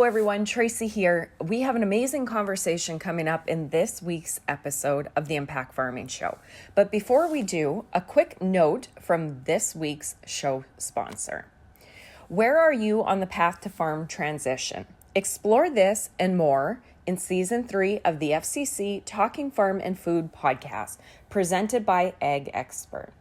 everyone, Tracy here. We have an amazing conversation coming up in this week's episode of the Impact Farming Show. But before we do, a quick note from this week's show sponsor. Where are you on the path to farm transition? Explore this and more in Season 3 of the FCC Talking Farm and Food podcast, presented by Ag Expert.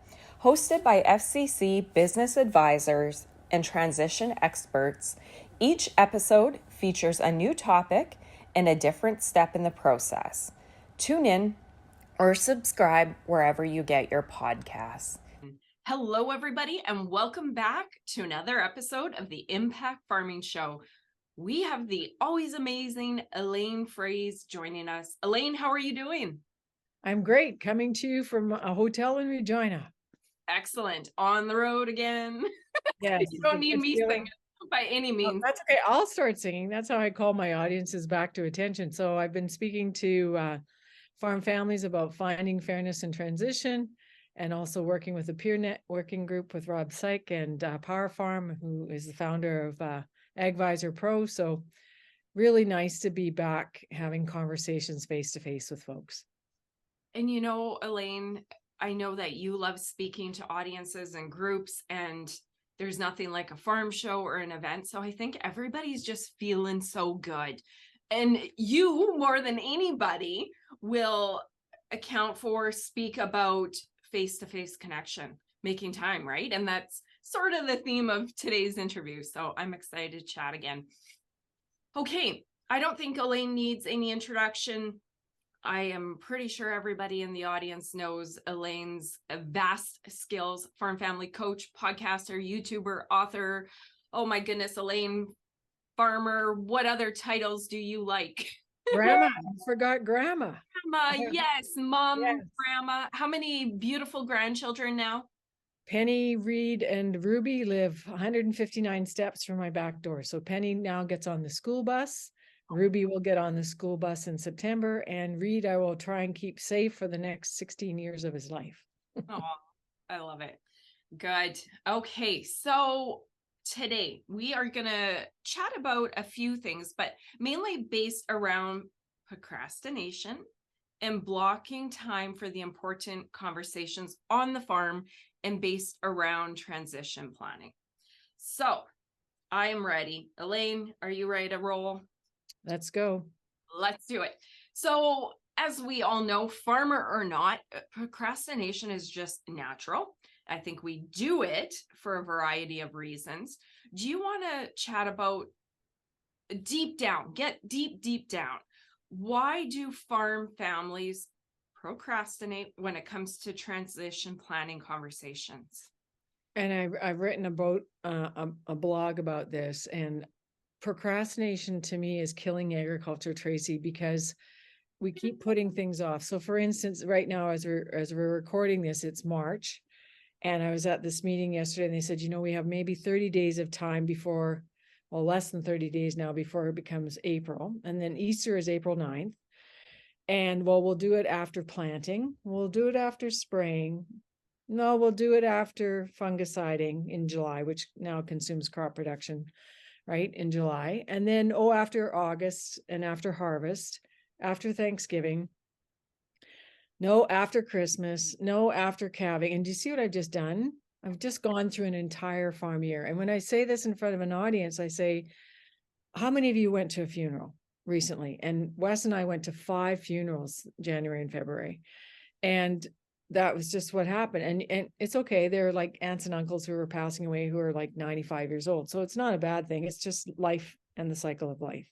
Hosted by FCC business advisors and transition experts, each episode features a new topic and a different step in the process. Tune in or subscribe wherever you get your podcasts. Hello, everybody, and welcome back to another episode of the Impact Farming Show. We have the always amazing Elaine Froese joining us. Elaine, how are you doing? I'm great, coming to you from a hotel in Regina. Excellent. On the road again. Yes. You don't need me singing by any means. That's okay. I'll start singing. That's how I call my audiences back to attention. So I've been speaking to farm families about finding fairness in transition, and also working with the peer networking group with Rob Syke and Power Farm, who is the founder of AgVisor Pro. So really nice to be back having conversations face-to-face with folks. And you know, Elaine, I know that you love speaking to audiences and groups, and there's nothing like a farm show or an event. So I think everybody's just feeling so good. And you, more than anybody, will speak about face-to-face connection, making time, right? And that's sort of the theme of today's interview. So I'm excited to chat again. Okay, I don't think Elaine needs any introduction. I am pretty sure everybody in the audience knows Elaine's vast skills: farm family coach, podcaster, YouTuber, author. Oh my goodness, Elaine, farmer. What other titles do you like? Grandma, I forgot grandma. Grandma, yes, mom, Yes. grandma. How many beautiful grandchildren now? Penny, Reed, and Ruby live 159 steps from my back door. So Penny now gets on the school bus. Ruby will get on the school bus in September, and Reed I will try and keep safe for the next 16 years of his life. Oh, I love it. Good. Okay, so today we are going to chat about a few things, but mainly based around procrastination and blocking time for the important conversations on the farm, and based around transition planning. So I am ready. Elaine, are you ready to roll? Let's go. Let's do it. So as we all know, farmer or not, procrastination is just natural. I think we do it for a variety of reasons. Do you want to chat about deep down, get deep down? Why do farm families procrastinate when it comes to transition planning conversations? And I've written about a blog about this, and procrastination to me is killing agriculture, Tracy, because we keep putting things off. So for instance, right now, as we're recording this, it's March, and I was at this meeting yesterday, and they said, we have maybe 30 days of time before, well, less than 30 days now before it becomes April. And then Easter is April 9th. And well, we'll do it after planting. We'll do it after spraying. No, we'll do it after fungiciding in July, which now consumes crop production, right, in July. And then, after August and after harvest, after Thanksgiving. No, after Christmas. No, after calving. And do you see what I've just done? I've just gone through an entire farm year. And when I say this in front of an audience, I say, how many of you went to a funeral recently? And Wes and I went to 5 funerals, January and February. And that was just what happened. And it's okay. They're like aunts and uncles who are passing away who are like 95 years old. So it's not a bad thing. It's just life and the cycle of life.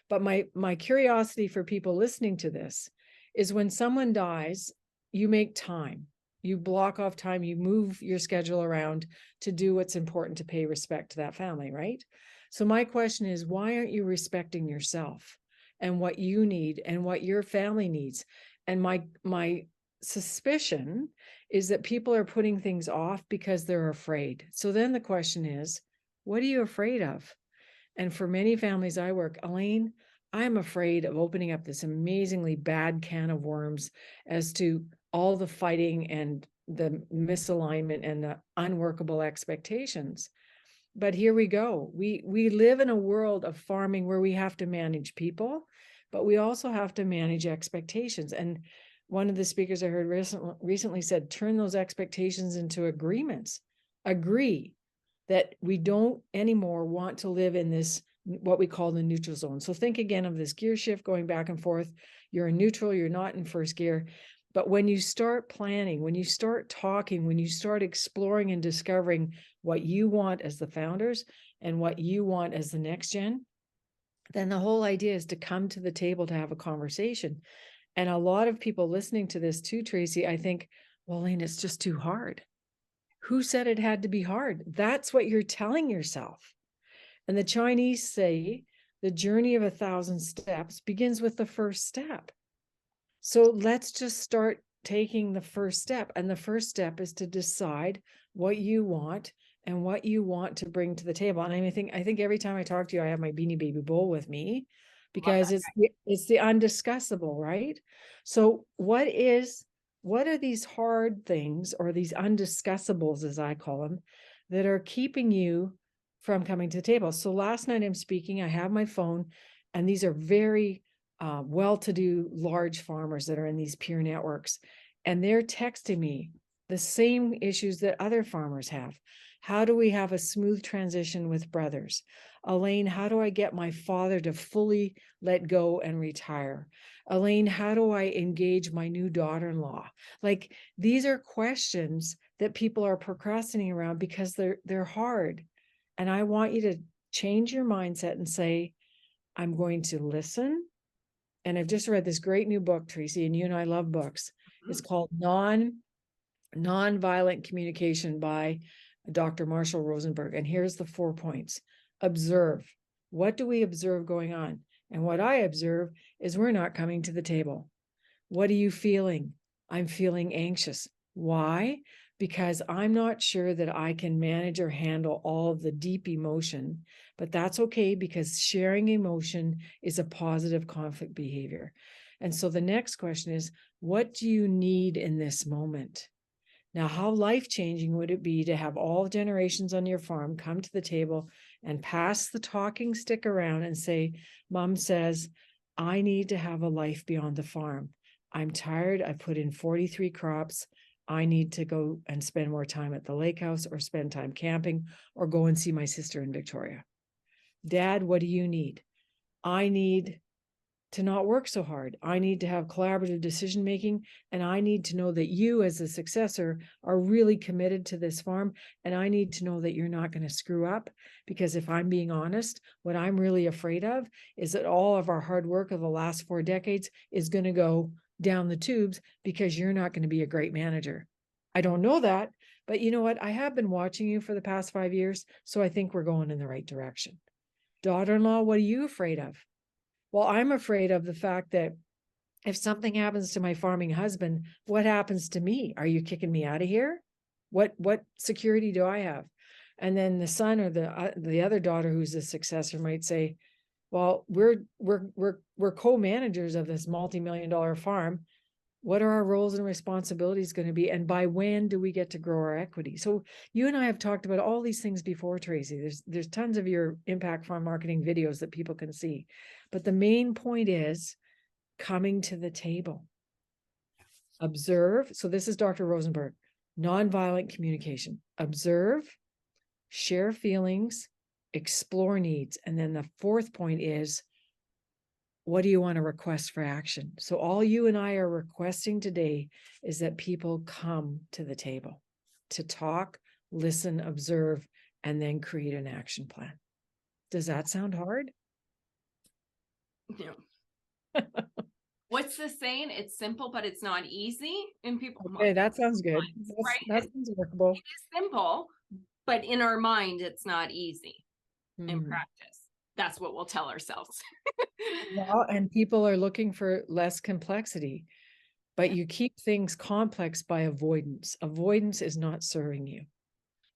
But my curiosity for people listening to this is, when someone dies, you make time. You block off time. You move your schedule around to do what's important to pay respect to that family, right? So my question is, why aren't you respecting yourself and what you need and what your family needs? And my suspicion is that people are putting things off because they're afraid. So then the question is, what are you afraid of? And for many families I work, Elaine, I'm afraid of opening up this amazingly bad can of worms as to all the fighting and the misalignment and the unworkable expectations. but here we go. We live in a world of farming where we have to manage people, but we also have to manage expectations. And one of the speakers I heard recently said, turn those expectations into agreements. Agree that we don't anymore want to live in this, what we call the neutral zone. So think again of this gear shift going back and forth. You're in neutral, you're not in first gear. But when you start planning, when you start talking, when you start exploring and discovering what you want as the founders and what you want as the next gen, then the whole idea is to come to the table to have a conversation. And a lot of people listening to this too, Tracy, I think, well, Elaine, it's just too hard. Who said it had to be hard? That's what you're telling yourself. And the Chinese say the journey of 1,000 steps begins with the first step. So let's just start taking the first step. And the first step is to decide what you want and what you want to bring to the table. And I think every time I talk to you, I have my Beanie Baby bowl with me because it's the undiscussable, right? So what are these hard things, or these undiscussables, as I call them, that are keeping you from coming to the table? So last night I'm speaking, I have my phone, and these are very well-to-do large farmers that are in these peer networks, and they're texting me the same issues that other farmers have. How do we have a smooth transition with brothers? Elaine, how do I get my father to fully let go and retire? Elaine, how do I engage my new daughter-in-law? Like, these are questions that people are procrastinating around because they're hard. And I want you to change your mindset and say, I'm going to listen. And I've just read this great new book, Tracy, and you and I love books. It's called Nonviolent Communication by Dr. Marshall Rosenberg. And here's the 4 points. Observe. What do we observe going on? And what I observe is we're not coming to the table. What are you feeling? I'm feeling anxious. Why? Because I'm not sure that I can manage or handle all of the deep emotion, but that's okay, because sharing emotion is a positive conflict behavior. And so the next question is, what do you need in this moment? Now, how life-changing would it be to have all generations on your farm come to the table and pass the talking stick around and say, Mom says, I need to have a life beyond the farm. I'm tired. I put in 43 crops. I need to go and spend more time at the lake house, or spend time camping, or go and see my sister in Victoria. Dad, what do you need? I need to not work so hard. I need to have collaborative decision making, and I need to know that you as a successor are really committed to this farm, and I need to know that you're not going to screw up, because if I'm being honest, what I'm really afraid of is that all of our hard work of the last 4 decades is going to go down the tubes because you're not going to be a great manager. I don't know that, but you know what? I have been watching you for the past 5 years, so I think we're going in the right direction. Daughter-in-law, what are you afraid of? Well, I'm afraid of the fact that if something happens to my farming husband, what happens to me? Are you kicking me out of here? What security do I have? And then the son or the other daughter who's a successor might say, well, we're co-managers of this multi-million-dollar farm. What are our roles and responsibilities going to be? And by when do we get to grow our equity? So you and I have talked about all these things before, Tracy. There's tons of your impact farm marketing videos that people can see. But the main point is coming to the table. Observe. So this is Dr. Rosenberg. Nonviolent communication. Observe, share feelings, explore needs. And then the 4th point is, what do you want to request for action? So all you and I are requesting today is that people come to the table to talk, listen, observe, and then create an action plan. Does that sound hard? No. What's the saying? It's simple, but it's not easy. And people, Okay, that sounds good. right? That sounds workable. It is simple, but in our mind, it's not easy. In practice, that's what we'll tell ourselves. Well, and people are looking for less complexity, but you keep things complex by avoidance. Avoidance is not serving you.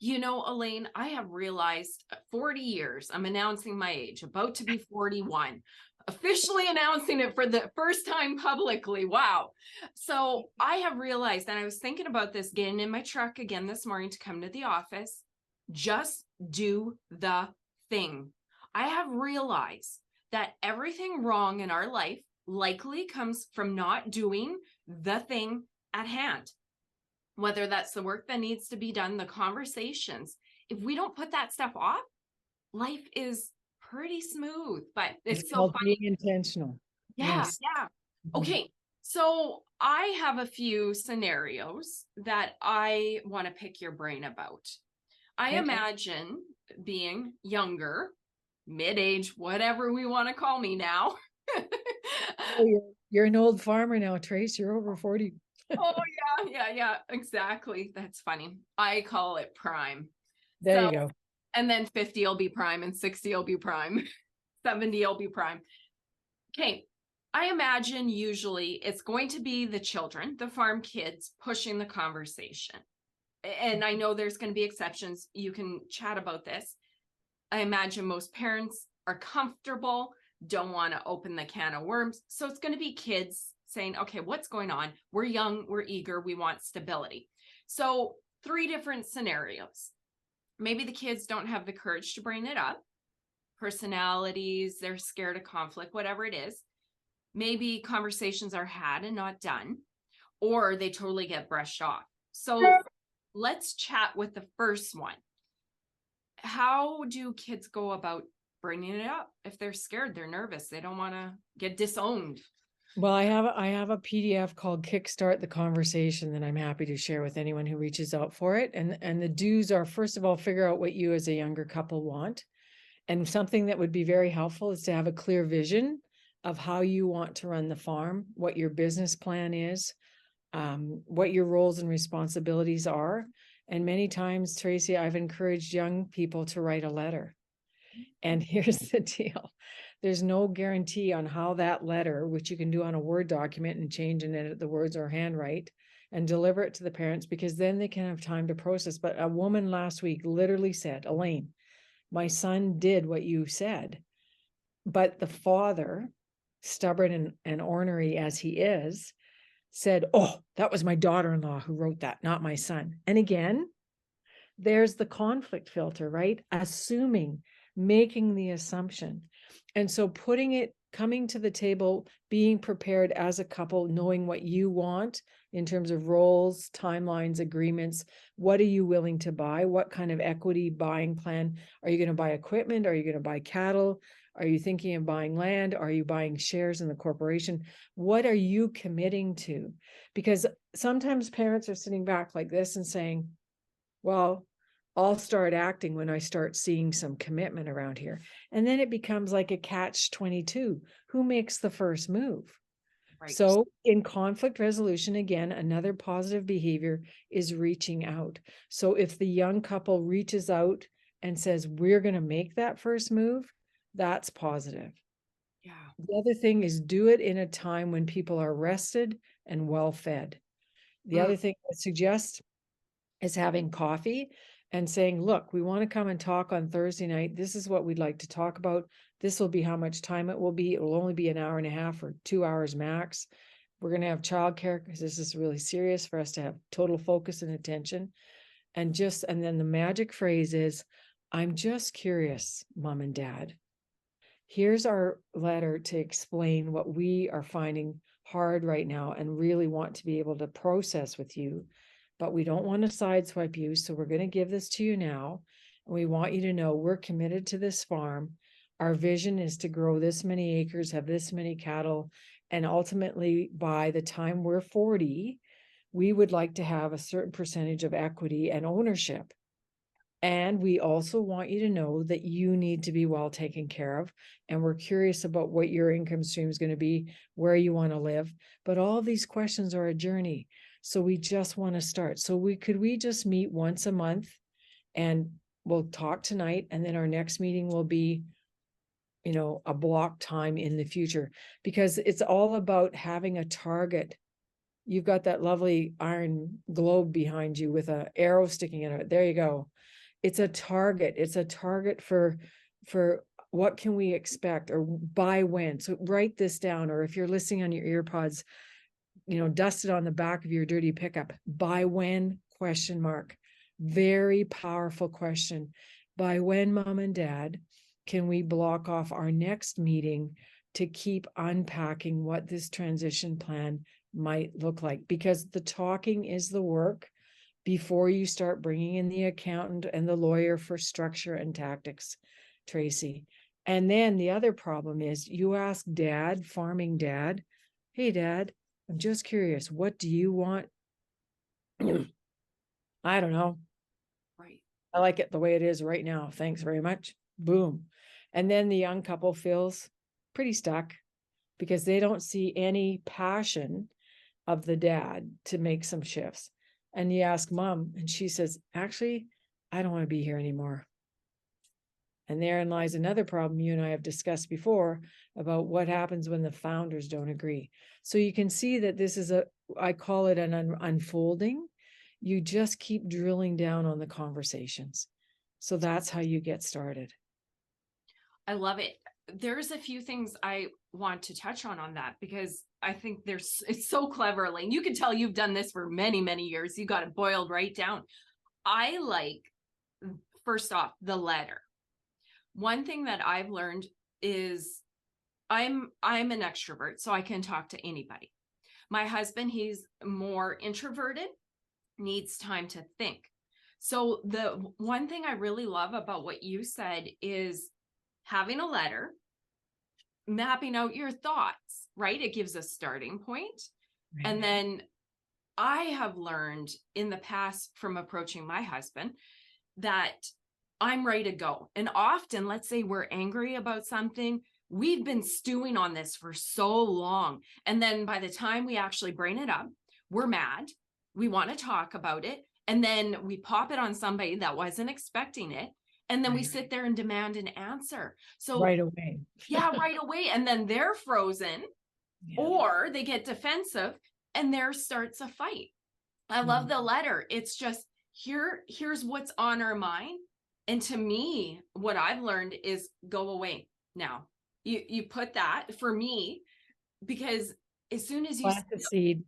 You know, Elaine, I have realized 40 years, I'm announcing my age, about to be 41, officially announcing it for the first time publicly. Wow. So I have realized, and I was thinking about this, getting in my truck again this morning to come to the office, just do the thing. I have realized that everything wrong in our life likely comes from not doing the thing at hand. Whether that's the work that needs to be done, the conversations. If we don't put that stuff off, life is pretty smooth, but it's so called funny. being intentional. Yeah, Yes. yeah. Okay, so I have a few scenarios that I want to pick your brain about. I imagine being younger, mid-age, whatever we want to call me now. Oh, you're an old farmer now, Trace. You're over 40. Oh yeah, exactly. That's funny. I call it prime. There So, you go. and then 50 will be prime and 60 will be prime. 70 will be prime. Okay. I imagine usually it's going to be the children, the farm kids pushing the conversation. And I know there's going to be exceptions. You can chat about this. I imagine most parents are comfortable, don't want to open the can of worms. So it's going to be kids saying, okay, what's going on? We're young, we're eager, we want stability. So 3 different scenarios. Maybe the kids don't have the courage to bring it up. Personalities, they're scared of conflict, whatever it is. Maybe conversations are had and not done, or they totally get brushed off. So let's chat with the first one. How do kids go about bringing it up if they're scared, they're nervous, they don't want to get disowned? Well, I have a PDF called Kickstart the Conversation that I'm happy to share with anyone who reaches out for it. And the do's are, first of all, figure out what you as a younger couple want. And something that would be very helpful is to have a clear vision of how you want to run the farm, what your business plan is, what your roles and responsibilities are. And many times, Tracy, I've encouraged young people to write a letter. And here's the deal. There's no guarantee on how that letter, which you can do on a Word document and change and edit the words or handwrite and deliver it to the parents, because then they can have time to process. But a woman last week literally said, Elaine, my son did what you said, but the father, stubborn and ornery as he is, said, oh, that was my daughter-in-law who wrote that, not my son. And again, there's the conflict filter, right? Assuming, making the assumption. And so coming to the table, being prepared as a couple, knowing what you want in terms of roles, timelines, agreements. What are you willing to buy? What kind of equity buying plan? Are you going to buy equipment? Are you going to buy cattle? Are you thinking of buying land? Are you buying shares in the corporation? What are you committing to? Because sometimes parents are sitting back like this and saying, well, I'll start acting when I start seeing some commitment around here. And then it becomes like a catch-22. Who makes the first move? Right. So in conflict resolution, again, another positive behavior is reaching out. So if the young couple reaches out and says, we're going to make that first move, that's positive. Yeah. The other thing is do it in a time when people are rested and well fed. The other thing I suggest is having coffee and saying, look, we want to come and talk on Thursday night. This is what we'd like to talk about. This will be how much time it will be. It will only be an hour and a half or 2 hours max. We're going to have childcare because this is really serious for us to have total focus and attention. And then the magic phrase is, I'm just curious, mom and dad. Here's our letter to explain what we are finding hard right now and really want to be able to process with you. But we don't want to sideswipe you. So we're going to give this to you now. And we want you to know we're committed to this farm. Our vision is to grow this many acres, have this many cattle. And ultimately, by the time we're 40, we would like to have a certain percentage of equity and ownership. And we also want you to know that you need to be well taken care of. And we're curious about what your income stream is going to be, where you want to live. But all of these questions are a journey. So we just want to start. So could we just meet once a month and we'll talk tonight. And then our next meeting will be, a block time in the future, because it's all about having a target. You've got that lovely iron globe behind you with an arrow sticking in it. There you go. It's a target. It's a target for what can we expect or by when. So write this down, or if you're listening on your earpods, dust it on the back of your dirty pickup. By when? ? Very powerful question. by when mom and dad can we block off our next meeting to keep unpacking what this transition plan might look like? Because the talking is the work before you start bringing in the accountant and the lawyer for structure and tactics, Tracy. And then the other problem is you ask dad, farming dad, hey, dad, I'm just curious, what do you want? I don't know. Right. I like it the way it is right now. Thanks very much. Boom. And then the young couple feels pretty stuck because they don't see any passion of the dad to make some shifts. And you ask mom, and she says, actually, I don't want to be here anymore. And therein lies another problem you and I have discussed before about what happens when the founders don't agree. So you can see that this is I call it an unfolding. You just keep drilling down on the conversations. So that's how you get started. I love it. There's a few things I want to touch on that, because I think it's so clever, Elaine. You can tell you've done this for many, many years. You got it boiled right down. I like, first off, the letter. One thing that I've learned is I'm an extrovert, so I can talk to anybody. My husband, he's more introverted, needs time to think. So the one thing I really love about what you said is having a letter, mapping out your thoughts, right? It gives a starting point. Right. And then I have learned in the past from approaching my husband that I'm ready to go. And often, let's say we're angry about something, we've been stewing on this for so long. And then by the time we actually bring it up, we're mad. We want to talk about it. And then we pop it on somebody that wasn't expecting it. And then we sit there and demand an answer. So right away. Yeah, right away. And then they're frozen, or they get defensive, and there starts a fight. I love the letter. It's just here's what's on our mind. And to me, what I've learned is go away now. You put that for me, because as soon as you plant the seed.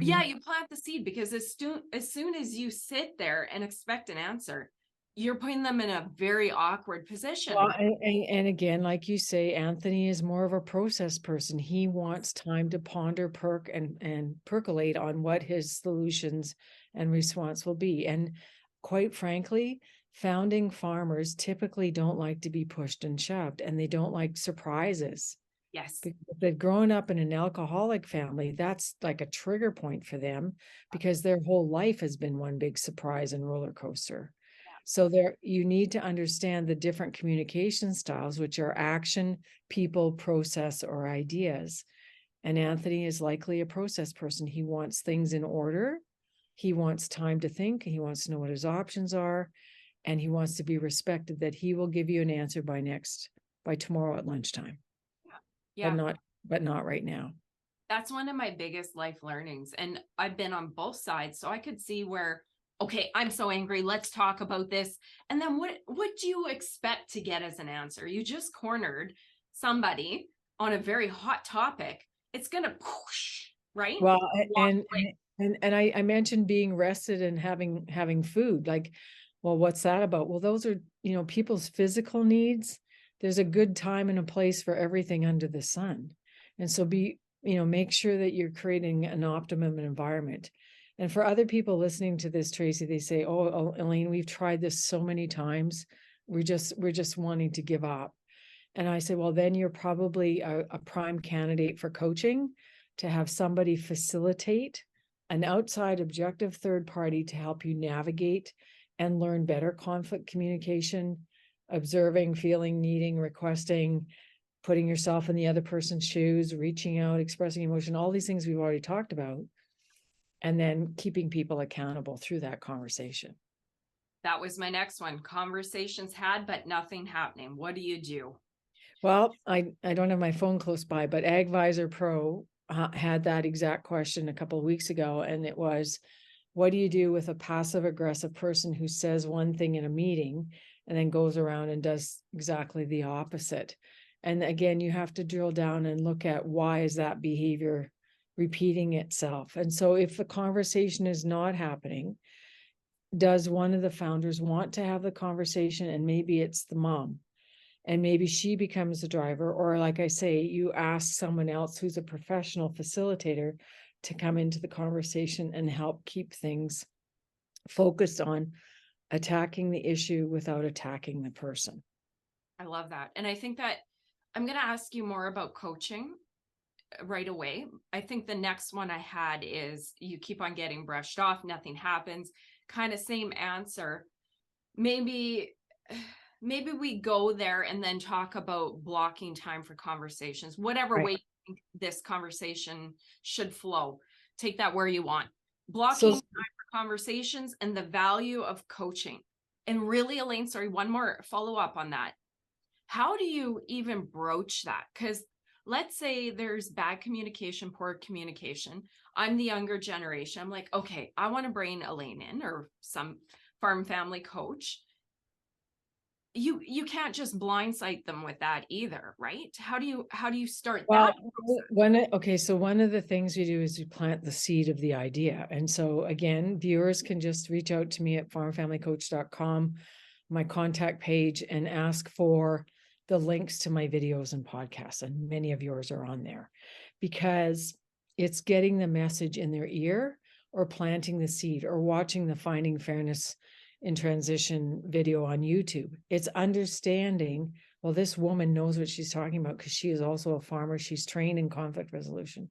yeah, you plant the seed, because as soon as you sit there and expect an answer, you're putting them in a very awkward position. Well, and again, like you say, Anthony is more of a process person. He wants time to ponder, and percolate on what his solutions and response will be. And quite frankly, founding farmers typically don't like to be pushed and shoved, and they don't like surprises. Yes. Because if they've grown up in an alcoholic family, that's like a trigger point for them, because their whole life has been one big surprise and roller coaster. So you need to understand the different communication styles, which are action, people, process, or ideas. And Anthony is likely a process person. He wants things in order. He wants time to think. He wants to know what his options are. And he wants to be respected that he will give you an answer by tomorrow at lunchtime. Yeah. But not right now. That's one of my biggest life learnings. And I've been on both sides. So I could see where, okay, I'm so angry. Let's talk about this. And then what do you expect to get as an answer? You just cornered somebody on a very hot topic. It's going to push, right? Well, and I mentioned being rested and having food. Like, well, what's that about? Well, those are, people's physical needs. There's a good time and a place for everything under the sun. And so make sure that you're creating an optimum environment. And for other people listening to this, Tracy, they say, oh, Elaine, we've tried this so many times. We're just wanting to give up. And I say, well, then you're probably a prime candidate for coaching, to have somebody facilitate an outside objective third party to help you navigate and learn better conflict communication, observing, feeling, needing, requesting, putting yourself in the other person's shoes, reaching out, expressing emotion, all these things we've already talked about. And then keeping people accountable through that conversation. That was my next one. Conversations had, but nothing happening. What do you do? Well, I don't have my phone close by, but AgVisor Pro had that exact question a couple of weeks ago. And it was, what do you do with a passive aggressive person who says one thing in a meeting and then goes around and does exactly the opposite? And again, you have to drill down and look at, why is that behavior repeating itself? And so if the conversation is not happening, does one of the founders want to have the conversation? And maybe it's the mom, and maybe she becomes the driver, or like I say, you ask someone else who's a professional facilitator to come into the conversation and help keep things focused on attacking the issue without attacking the person. I love that. And I think that I'm going to ask you more about coaching right away. I think the next one I had is you keep on getting brushed off, nothing happens, kind of same answer. Maybe we go there and then talk about blocking time for conversations, whatever way you think this conversation should flow. Take that where you want. Blocking time for conversations and the value of coaching. And really, Elaine, sorry, one more follow up on that. How do you even broach that? Because let's say there's bad communication, poor communication. I'm the younger generation. I'm like, okay, I want to bring Elaine in, or some farm family coach. You can't just blindside them with that either, right? How do you start that process? So one of the things we do is we plant the seed of the idea. And so again, viewers can just reach out to me at farmfamilycoach.com, my contact page, and ask for the links to my videos and podcasts. And many of yours are on there, because it's getting the message in their ear, or planting the seed, or watching the Finding Fairness in Transition video on YouTube. It's understanding, well, this woman knows what she's talking about because she is also a farmer. She's trained in conflict resolution.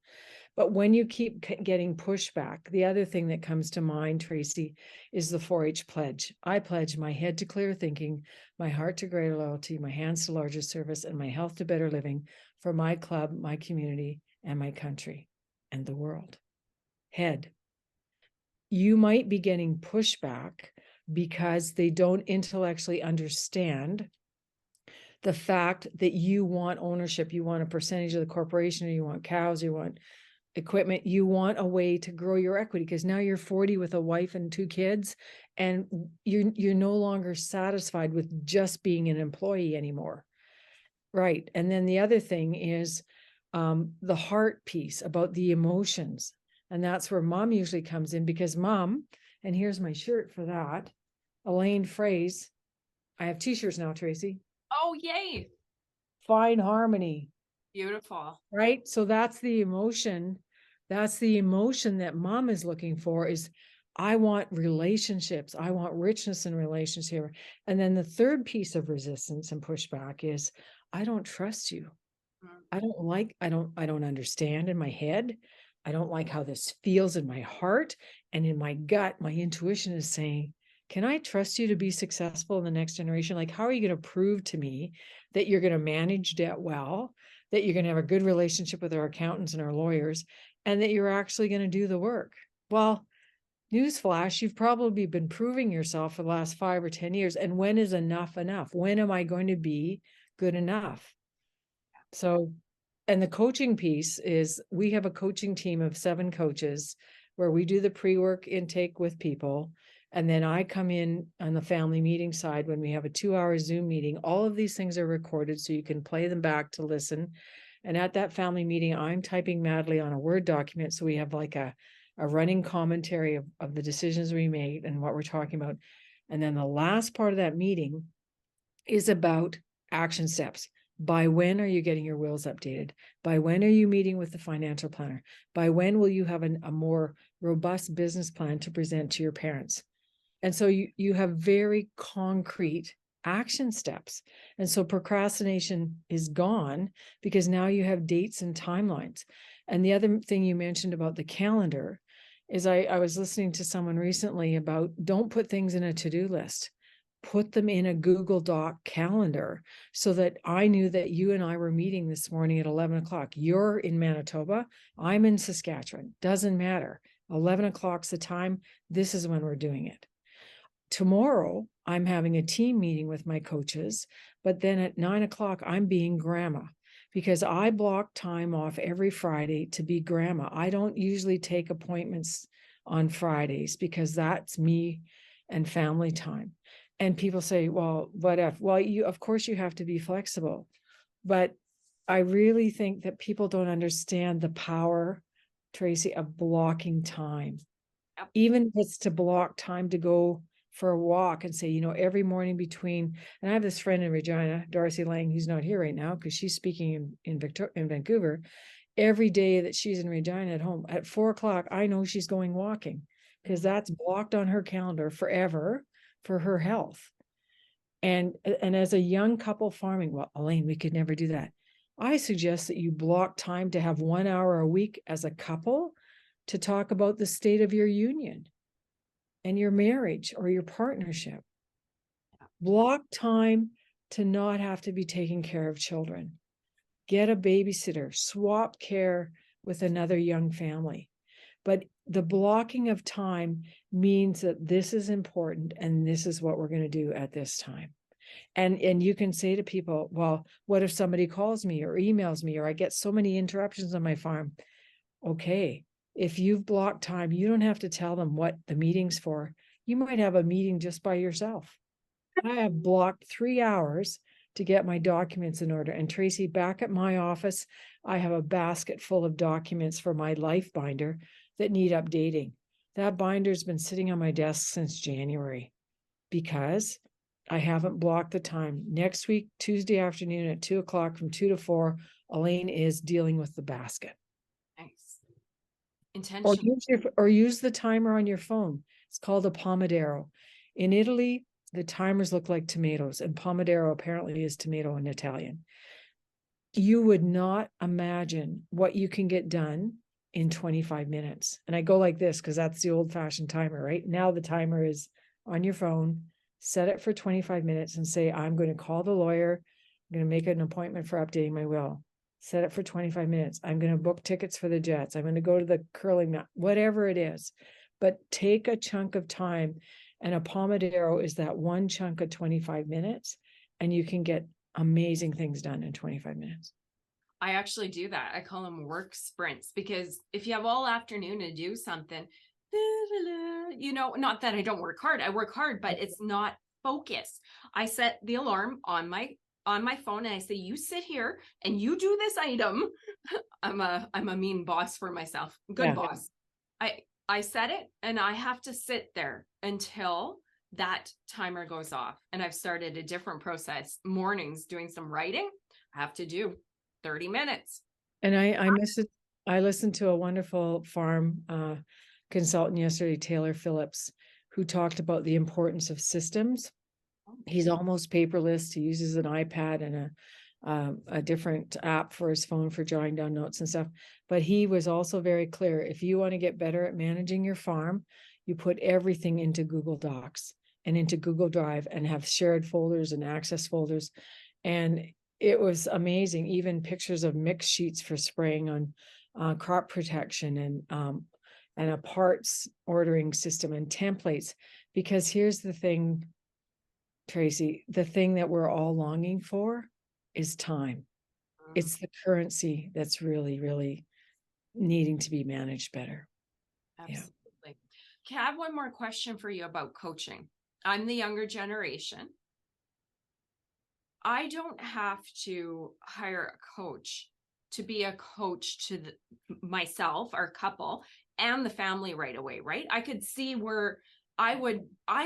But when you keep getting pushback, the other thing that comes to mind, Tracy, is the 4-H pledge. I pledge my head to clear thinking, my heart to greater loyalty, my hands to larger service, and my health to better living for my club, my community, and my country, and the world. Head. You might be getting pushback because they don't intellectually understand the fact that you want ownership, you want a percentage of the corporation, or you want cows, you want equipment, you want a way to grow your equity, because now you're 40 with a wife and 2 kids, and you're no longer satisfied with just being an employee anymore. Right. And then the other thing is the heart piece, about the emotions. And that's where mom usually comes in, because mom, and here's my shirt for that, Elaine Froese. I have t-shirts now, Tracy. Oh, yay. Find harmony. Beautiful. Right. So that's the emotion. That's the emotion that mom is looking for, is I want relationships. I want richness in relationships here. And then the third piece of resistance and pushback is, I don't trust you. I don't understand in my head. I don't like how this feels in my heart, and in my gut. My intuition is saying, can I trust you to be successful in the next generation? Like, how are you going to prove to me that you're going to manage debt well, that you're going to have a good relationship with our accountants and our lawyers, and that you're actually going to do the work? Well, newsflash, you've probably been proving yourself for the last 5 or 10 years. And when is enough enough? When am I going to be good enough? So, and the coaching piece is, we have a coaching team of 7 coaches where we do the pre-work intake with people. And then I come in on the family meeting side when we have a 2-hour Zoom meeting. All of these things are recorded so you can play them back to listen. And at that family meeting, I'm typing madly on a Word document. So we have like a running commentary of the decisions we made and what we're talking about. And then the last part of that meeting is about action steps. By when are you getting your wills updated? By when are you meeting with the financial planner? By when will you have a more robust business plan to present to your parents? And so you have very concrete action steps. And so procrastination is gone, because now you have dates and timelines. And the other thing you mentioned about the calendar is, I was listening to someone recently about, don't put things in a to-do list. Put them in a Google Doc calendar, so that I knew that you and I were meeting this morning at 11 o'clock. You're in Manitoba. I'm in Saskatchewan. Doesn't matter. 11 o'clock's the time. This is when we're doing it. Tomorrow, I'm having a team meeting with my coaches, but then at 9 o'clock, I'm being grandma, because I block time off every Friday to be grandma. I don't usually take appointments on Fridays, because that's me and family time. And people say, well, what if? Well, of course you have to be flexible. But I really think that people don't understand the power, Tracy, of blocking time. Yep. Even if it's to block time to go for a walk and say, you know, every morning between, and I have this friend in Regina, Tracy Elaine, who's not here right now because she's speaking in Vancouver. Every day that she's in Regina at home at 4 o'clock, I know she's going walking because that's blocked on her calendar forever for her health. And as a young couple farming, well, Elaine, we could never do that. I suggest that you block time to have 1 hour a week as a couple to talk about the state of your union and your marriage or your partnership. Block time to not have to be taking care of children. Get a babysitter, swap care with another young family. But the blocking of time means that this is important and this is what we're going to do at this time. And you can say to people, well, what if somebody calls me or emails me or I get so many interruptions on my farm? Okay, if you've blocked time, you don't have to tell them what the meeting's for. You might have a meeting just by yourself. I have blocked 3 hours to get my documents in order. And Tracy, back at my office, I have a basket full of documents for my life binder that need updating. That binder's been sitting on my desk since January because I haven't blocked the time. Next week, Tuesday afternoon at 2 o'clock from 2 to 4, Elaine is dealing with the basket. Nice. Intentional. Or use the timer on your phone. It's called a Pomodoro. In Italy, the timers look like tomatoes, and Pomodoro apparently is tomato in Italian. You would not imagine what you can get done in 25 minutes. And I go like this because that's the old-fashioned timer, right? Now the timer is on your phone. Set it for 25 minutes and say, I'm going to call the lawyer. I'm going to make an appointment for updating my will. Set it for 25 minutes. I'm going to book tickets for the Jets. I'm going to go to the curling match, whatever it is. But take a chunk of time. And a Pomodoro is that one chunk of 25 minutes, and you can get amazing things done in 25 minutes. I actually do that. I call them work sprints because if you have all afternoon to do something, you know, not that I don't work hard. I work hard, but it's not focused. I set the alarm on my phone and I say, you sit here and you do this item. I'm a mean boss for myself. Good boss. I set it and I have to sit there until that timer goes off. And I've started a different process. Mornings doing some writing. I have to do 30 minutes. And I listened to a wonderful farm consultant yesterday, Taylor Phillips, who talked about the importance of systems. He's almost paperless. He uses an iPad and a different app for his phone for jotting down notes and stuff. But he was also very clear. If you want to get better at managing your farm, you put everything into Google Docs and into Google Drive and have shared folders and access folders. And it was amazing. Even pictures of mix sheets for spraying on crop protection and a parts ordering system and templates. Because here's the thing, Tracy, the thing that we're all longing for is time. It's the currency that's really, really needing to be managed better. Absolutely. Okay, I have one more question for you about coaching. I'm the younger generation. I don't have to hire a coach to be a coach to myself, our couple, and the family right away, right? I could see where I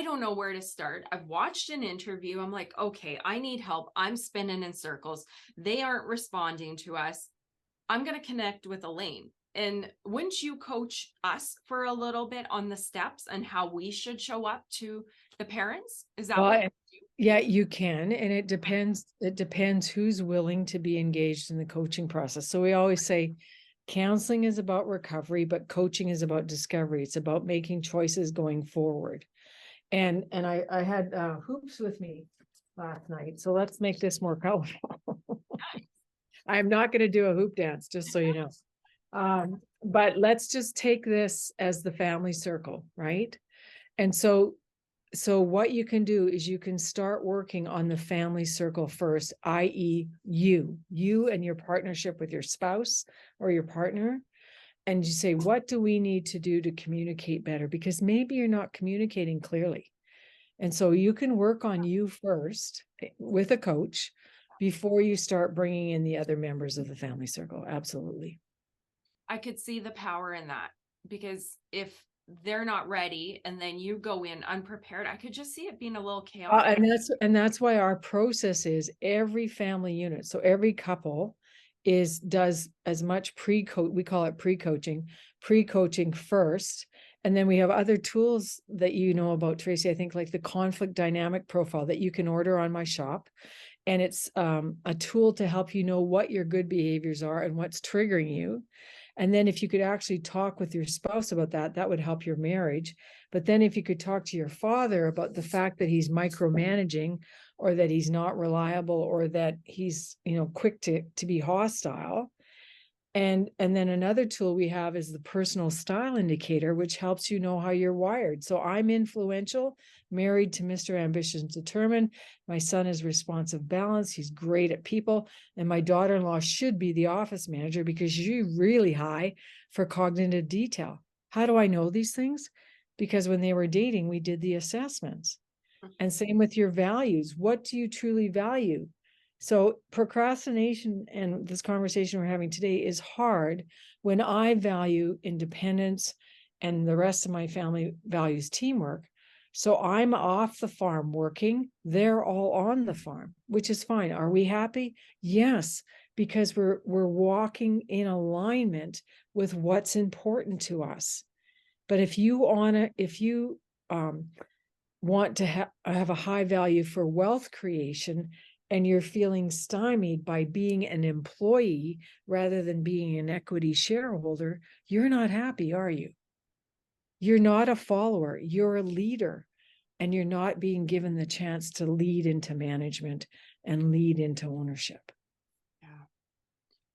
don't know where to start. I've watched an interview. I'm like, okay, I need help. I'm spinning in circles. They aren't responding to us. I'm going to connect with Elaine. And wouldn't you coach us for a little bit on the steps and how we should show up to the parents? Is that what you do? Yeah, you can. And it depends who's willing to be engaged in the coaching process. So we always say counseling is about recovery, but coaching is about discovery. It's about making choices going forward. And I had hoops with me last night. So let's make this more colorful. I'm not going to do a hoop dance, just so you know. But let's just take this as the family circle, right? And so what you can do is you can start working on the family circle first, i.e. you and your partnership with your spouse or your partner. And you say, what do we need to do to communicate better? Because maybe you're not communicating clearly. And so you can work on you first with a coach before you start bringing in the other members of the family circle. Absolutely. I could see the power in that because if they're not ready and then you go in unprepared, I could just see it being a little chaotic. And that's why our process is every family unit. So every couple does as much we call it pre-coaching first. And then we have other tools that you know about, Tracy, I think, like the conflict dynamic profile that you can order on my shop. And it's a tool to help you know what your good behaviors are and what's triggering you. And then if you could actually talk with your spouse about that, that would help your marriage. But then if you could talk to your father about the fact that he's micromanaging, or that he's not reliable, or that he's, quick to be hostile. And then another tool we have is the personal style indicator, which helps you know how you're wired. So I'm influential, married to Mr. Ambition Determined. My son is responsive balance. He's great at people. And my daughter-in-law should be the office manager because she's really high for cognitive detail. How do I know these things? Because when they were dating, we did the assessments. And same with your values. What do you truly value? So procrastination and this conversation we're having today is hard when I value independence and the rest of my family values teamwork. So I'm off the farm working. They're all on the farm, which is fine. Are we happy? Yes, because we're walking in alignment with what's important to us. But if you want to have a high value for wealth creation, and you're feeling stymied by being an employee rather than being an equity shareholder, you're not happy, are you? You're not a follower, you're a leader, and you're not being given the chance to lead into management and lead into ownership. Yeah.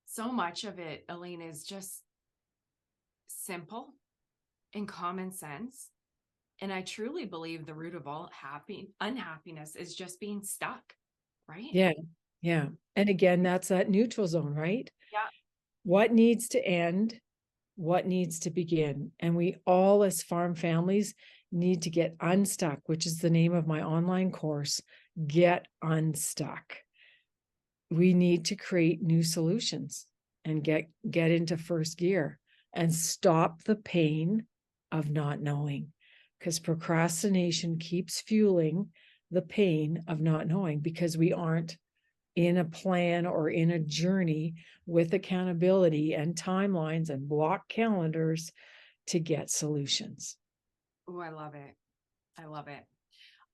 So much of it, Elaine, is just simple and common sense. And I truly believe the root of all unhappiness is just being stuck, right? Yeah. Yeah. And again, that's that neutral zone, right? Yeah. What needs to end? What needs to begin? And we all, as farm families, need to get unstuck, which is the name of my online course, Get Unstuck. We need to create new solutions and get into first gear and stop the pain of not knowing, because procrastination keeps fueling the pain of not knowing because we aren't in a plan or in a journey with accountability and timelines and block calendars to get solutions. Oh, I love it. I love it.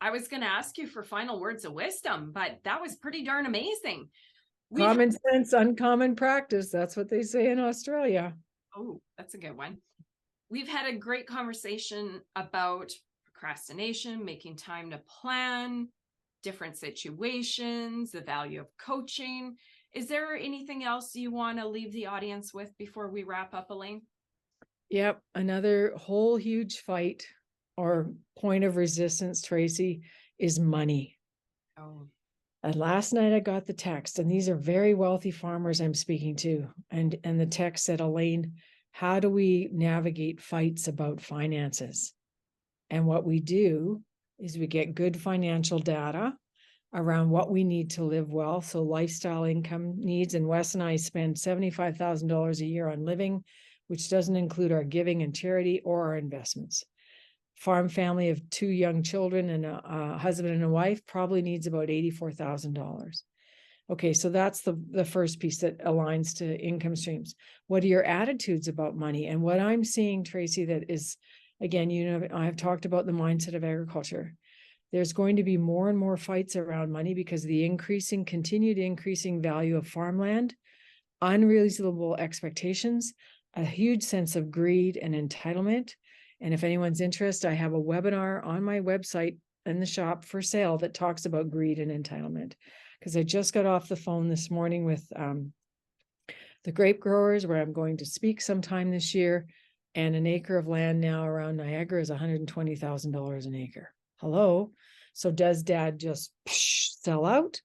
I was going to ask you for final words of wisdom, but that was pretty darn amazing. Common sense, uncommon practice. That's what they say in Australia. Oh, that's a good one. We've had a great conversation about procrastination, making time to plan, different situations, the value of coaching. Is there anything else you want to leave the audience with before we wrap up, Elaine? Yep. Another whole huge fight or point of resistance, Tracy, is money. Oh, And last night I got the text, and these are very wealthy farmers I'm speaking to. And the text said, Elaine, how do we navigate fights about finances? And what we do is we get good financial data around what we need to live well. So lifestyle income needs, and Wes and I spend $75,000 a year on living, which doesn't include our giving and charity or our investments. Farm family of 2 young children and a husband and a wife probably needs about $84,000. Okay, so that's the first piece that aligns to income streams. What are your attitudes about money? And what I'm seeing, Tracy, that is, again, I've talked about the mindset of agriculture. There's going to be more and more fights around money because of the continued increasing value of farmland, unreasonable expectations, a huge sense of greed and entitlement. And if anyone's interested, I have a webinar on my website in the shop for sale that talks about greed and entitlement. Because I just got off the phone this morning with the grape growers, where I'm going to speak sometime this year. And an acre of land now around Niagara is $120,000 an acre. Hello. So does dad just sell out,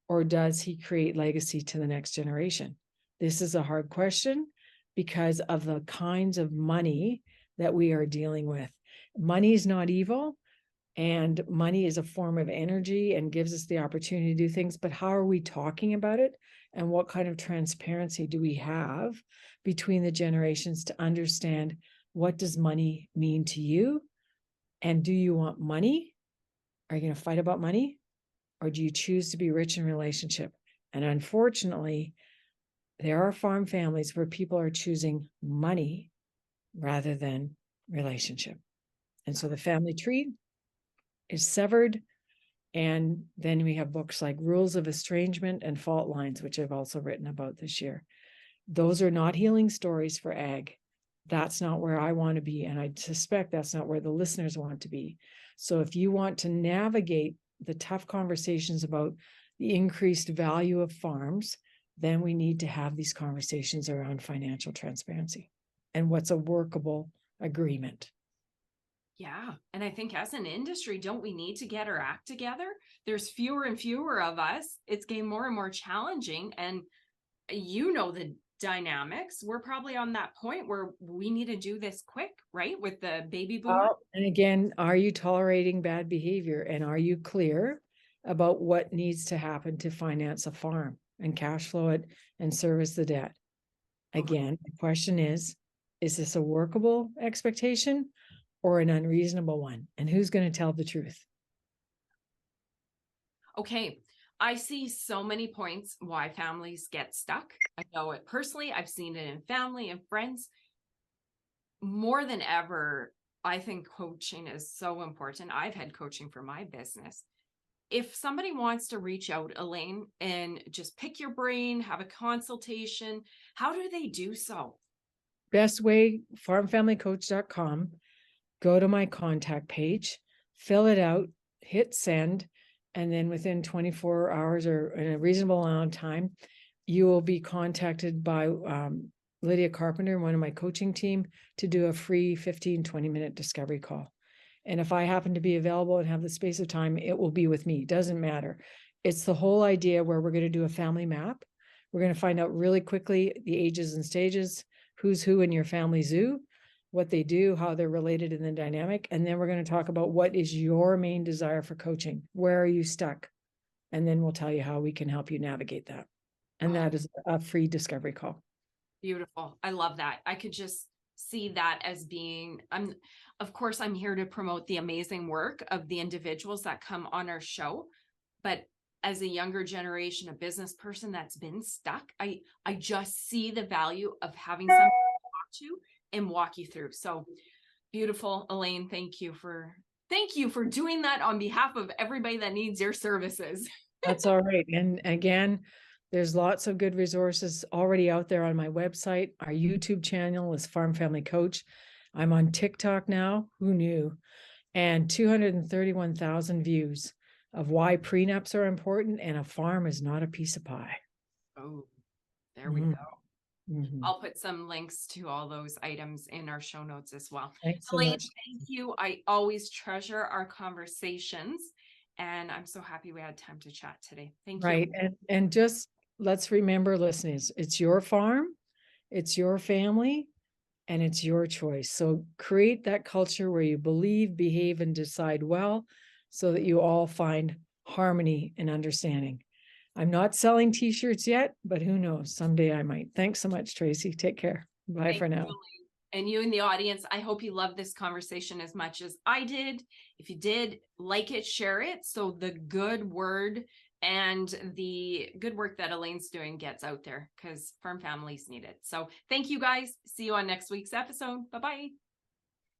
or does he create legacy to the next generation? This is a hard question because of the kinds of money that we are dealing with. Money is not evil, and money is a form of energy and gives us the opportunity to do things. But how are we talking about it? And what kind of transparency do we have between the generations to understand what does money mean to you? And do you want money? Are you going to fight about money? Or do you choose to be rich in relationship? And unfortunately, there are farm families where people are choosing money rather than relationship. And so the family tree is severed. And then we have books like Rules of Estrangement and Fault Lines, which I've also written about this year. Those are not healing stories for ag. That's not where I want to be. And I suspect that's not where the listeners want to be. So if you want to navigate the tough conversations about the increased value of farms, then we need to have these conversations around financial transparency and what's a workable agreement. Yeah. And I think as an industry, don't we need to get our act together? There's fewer and fewer of us. It's getting more and more challenging. And you know the dynamics. We're probably on that point where we need to do this quick, right? With the baby boom. And again, are you tolerating bad behavior? And are you clear about what needs to happen to finance a farm and cash flow it and service the debt? Again, the question is this a workable expectation or an unreasonable one? And who's going to tell the truth? Okay. I see so many points why families get stuck. I know it personally. I've seen it in family and friends. More than ever, I think coaching is so important. I've had coaching for my business. If somebody wants to reach out, Elaine, and just pick your brain, have a consultation, how do they do so? Best way, farmfamilycoach.com. Go to my contact page, fill it out, hit send, and then within 24 hours or in a reasonable amount of time, you will be contacted by Lydia Carpenter, one of my coaching team, to do a free 15-20-minute discovery call. And if I happen to be available and have the space of time, it will be with me. It doesn't matter. It's the whole idea where we're going to do a family map. We're going to find out really quickly the ages and stages, who's who in your family zoo, what they do, how they're related in the dynamic. And then we're going to talk about what is your main desire for coaching. Where are you stuck? And then we'll tell you how we can help you navigate that. And that is a free discovery call. Beautiful. I love that. I could just see that as being, of course, I'm here to promote the amazing work of the individuals that come on our show. But as a younger generation, a business person that's been stuck, I just see the value of having someone to talk to and walk you through. So beautiful, Elaine. Thank you for doing that on behalf of everybody that needs your services. That's all right. And again, there's lots of good resources already out there on my website. Our YouTube channel is Farm Family Coach. I'm on TikTok now. Who knew? And 231,000 views of why prenups are important and a farm is not a piece of pie. Oh, there we go. Mm-hmm. I'll put some links to all those items in our show notes as well. Thanks so Elaine, much. thank you. I always treasure our conversations, and I'm so happy we had time to chat today. Thank you. Right. And just let's remember, listeners, it's your farm, it's your family, and it's your choice. So create that culture where you believe, behave, and decide well so that you all find harmony and understanding. I'm not selling t-shirts yet, but who knows? Someday I might. Thanks so much, Tracy. Take care. Bye for now. And you in the audience, I hope you loved this conversation as much as I did. If you did, like it, share it, so the good word and the good work that Elaine's doing gets out there, because farm families need it. So thank you guys. See you on next week's episode. Bye-bye.